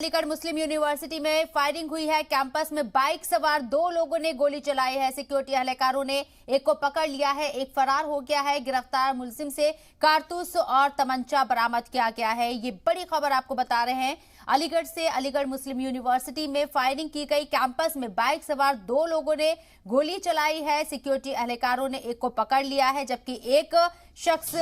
अलीगढ़ मुस्लिम university में firing हुई है। कैंपस में बाइक सवार दो लोगों ने गोली चलाई है। सिक्योरिटी एहलकारों ने एक को पकड़ लिया है, एक फरार हो गया है। गिरफ्तार मुलजिम से कारतूस और तमंचा बरामद किया गया है। ये बड़ी खबर आपको बता रहे हैं। अलीगढ़ से अलीगढ़ मुस्लिम यूनिवर्सिटी में फायरिंग की गई। कैंपस में बाइक सवार दो लोगों ने गोली चलाई है। सिक्योरिटी एहलकारों ने एक को पकड़ लिया है, जबकि एक शख्स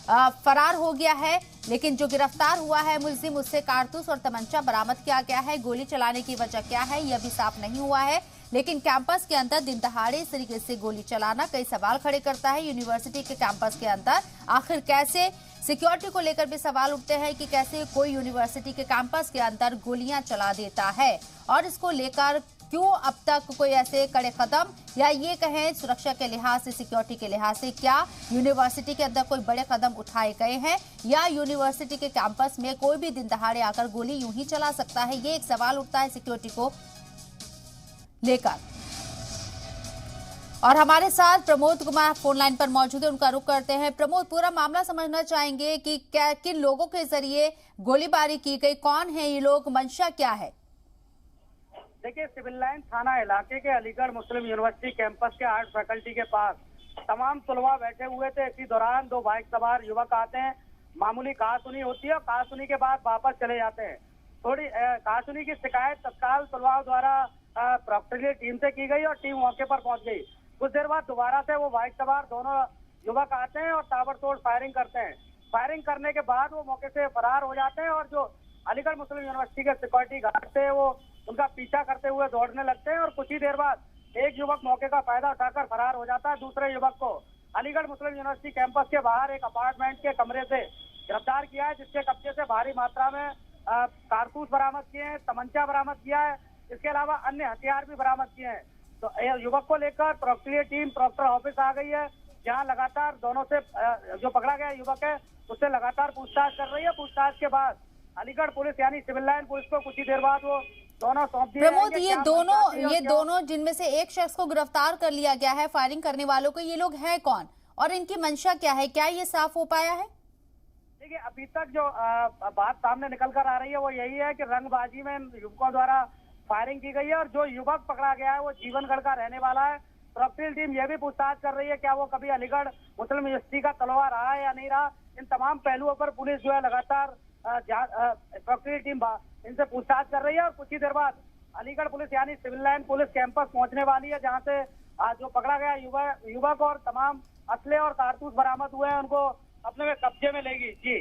फरार हो गया है। लेकिन जो गिरफ्तार हुआ है मुलजिम, उससे कारतूस और तमंचा बरामद किया गया है। गोली चलाने की वजह क्या है यह भी साफ नहीं हुआ है, लेकिन कैंपस के अंदर दिन दहाड़े इस तरीके से गोली चलाना कई सवाल खड़े करता है। यूनिवर्सिटी के कैंपस के अंदर आखिर कैसे, सिक्योरिटी को लेकर भी सवाल उठते हैं कि कैसे कोई यूनिवर्सिटी के कैंपस के अंदर गोलियां चला देता है, और इसको लेकर क्यों अब तक कोई ऐसे कड़े कदम या ये कहें सुरक्षा के लिहाज से, सिक्योरिटी के लिहाज से क्या यूनिवर्सिटी के अंदर कोई बड़े कदम उठाए गए हैं, या यूनिवर्सिटी के कैंपस में कोई भी दिन दहाड़े आकर गोली यूं ही चला सकता है, ये एक सवाल उठता है सिक्योरिटी को लेकर। और हमारे साथ प्रमोद कुमार फोन लाइन पर मौजूद है, उनका रुख करते हैं। प्रमोद, पूरा मामला समझना चाहेंगे कि क्या किन लोगों के जरिए गोलीबारी की गई, कौन है ये लोग, मंशा क्या है? देखिए, सिविल लाइन थाना इलाके के अलीगढ़ मुस्लिम यूनिवर्सिटी कैंपस के आर्ट फैकल्टी के पास तमाम तलबा बैठे हुए थे। इसी दौरान दो बाइक सवार युवक आते हैं। मामूली कहासुनी होती है और कहासुनी के बाद वापस चले जाते हैं। थोड़ी कहासुनी की शिकायत तत्काल तलबा द्वारा प्रॉक्टरी टीम से की गई और टीम मौके पर पहुंच गई। कुछ देर बाद दोबारा से वो बाइक सवार दोनों युवक आते हैं और ताबड़तोड़ फायरिंग करते हैं। फायरिंग करने के बाद वो मौके से फरार हो जाते हैं और जो अलीगढ़ मुस्लिम यूनिवर्सिटी के सिक्योरिटी गार्ड थे वो उनका पीछा करते हुए दौड़ने लगते हैं और कुछ ही देर बाद एक युवक मौके का फायदा उठाकर फरार हो जाता है। दूसरे युवक को अलीगढ़ मुस्लिम यूनिवर्सिटी कैंपस के बाहर एक अपार्टमेंट के कमरे से गिरफ्तार किया है, जिसके कब्जे से भारी मात्रा में कारतूस बरामद किए हैं, तमंचा बरामद किया है। इसके अलावा अन्य हथियार भी बरामद किए हैं। तो युवक को लेकर प्रॉक्टरी टीम प्रॉक्टर ऑफिस आ गई है, जहाँ लगातार दोनों से जो पकड़ा गया युवक है उससे लगातार पूछताछ कर रही है। पूछताछ के बाद अलीगढ़ पुलिस यानी सिविल लाइन पुलिस को कुछ ही देर बाद वो दोनों सौंप दिए। प्रमोद, ये दोनों जिनमें से एक शख्स को गिरफ्तार कर लिया गया है, फायरिंग करने वालों को, ये लोग हैं कौन और इनकी मंशा क्या है, क्या ये साफ हो पाया है? देखिए, अभी तक जो बात सामने निकल कर आ रही है वो यही है कि रंगबाजी में युवकों द्वारा फायरिंग की गई है और जो युवक पकड़ा गया है वो जीवनगढ़ का रहने वाला है। प्रॉक्टरी टीम यह भी पूछताछ कर रही है क्या वो कभी अलीगढ़ मुस्लिम यूनिवर्सिटी का तलबा रहा है या नहीं रहा। इन तमाम पहलुओं पर पुलिस जो है लगातार प्रॉक्टरी टीम इनसे पूछताछ कर रही है और कुछ ही देर बाद अलीगढ़ पुलिस यानी सिविल लाइन पुलिस कैंपस पहुंचने वाली है, जहां से जो पकड़ा गया युवक और तमाम असले और कारतूस बरामद हुए हैं उनको अपने में कब्जे में लेगी। जी।